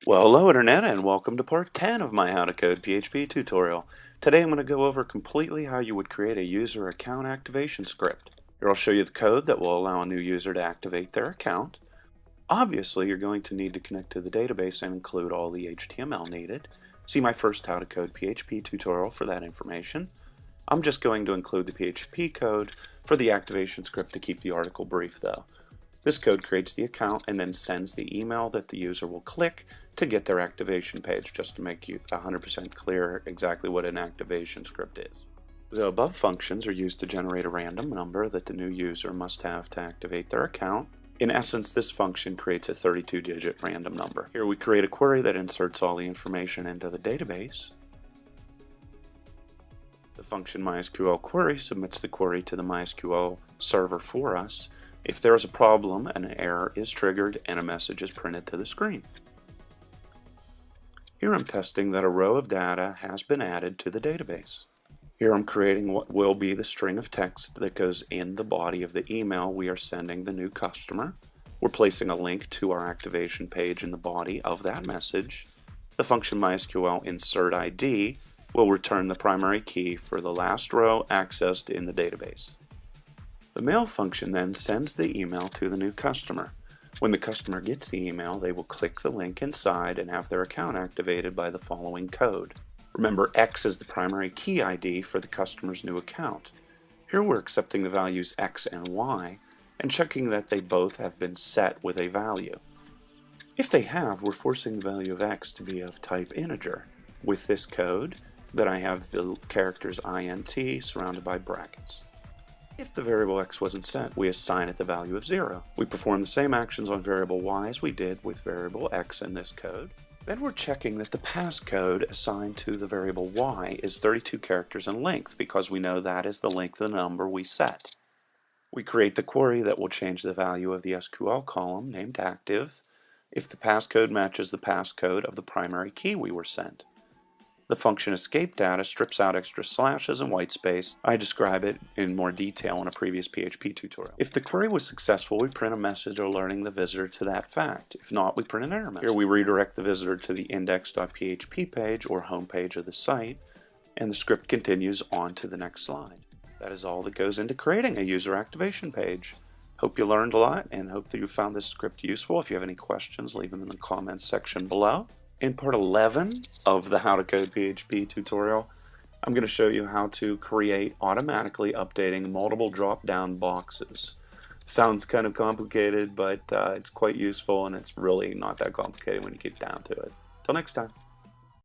Well, hello Internet, and welcome to part 10 of my How to Code PHP tutorial. Today I'm going to go over completely how you would create a user account activation script. Here I'll show you the code that will allow a new user to activate their account. Obviously, you're going to need to connect to the database and include all the HTML needed. See my first How to Code PHP tutorial for that information. I'm just going to include the PHP code for the activation script to keep the article brief though. This code creates the account and then sends the email that the user will click to get their activation page, just to make you 100% clear exactly what an activation script is. The above functions are used to generate a random number that the new user must have to activate their account. In essence, this function creates a 32-digit random number. Here we create a query that inserts all the information into the database. The function MySQL query submits the query to the MySQL server for us. If there is a problem, an error is triggered and a message is printed to the screen. Here I'm testing that a row of data has been added to the database. Here I'm creating what will be the string of text that goes in the body of the email we are sending the new customer. We're placing a link to our activation page in the body of that message. The function MySQL insert ID will return the primary key for the last row accessed in the database. The mail function then sends the email to the new customer. When the customer gets the email, they will click the link inside and have their account activated by the following code. Remember, X is the primary key ID for the customer's new account. Here we're accepting the values X and Y and checking that they both have been set with a value. If they have, we're forcing the value of X to be of type integer. With this code, then I have the characters int surrounded by brackets. If the variable x wasn't set, we assign it the value of 0. We perform the same actions on variable y as we did with variable x in this code. Then we're checking that the passcode assigned to the variable y is 32 characters in length, because we know that is the length of the number we set. We create the query that will change the value of the SQL column named active if the passcode matches the passcode of the primary key we were sent. The function escape data strips out extra slashes and white space. I describe it in more detail in a previous PHP tutorial. If the query was successful, we print a message alerting the visitor to that fact. If not, we print an error message. Here we redirect the visitor to the index.php page or home page of the site, and the script continues on to the next slide. That is all that goes into creating a user activation page. Hope you learned a lot and hope that you found this script useful. If you have any questions, leave them in the comments section below. In part 11 of the How to Code PHP tutorial, I'm going to show you how to create automatically updating multiple drop-down boxes. Sounds kind of complicated, but it's quite useful, and it's really not that complicated when you get down to it. Till next time.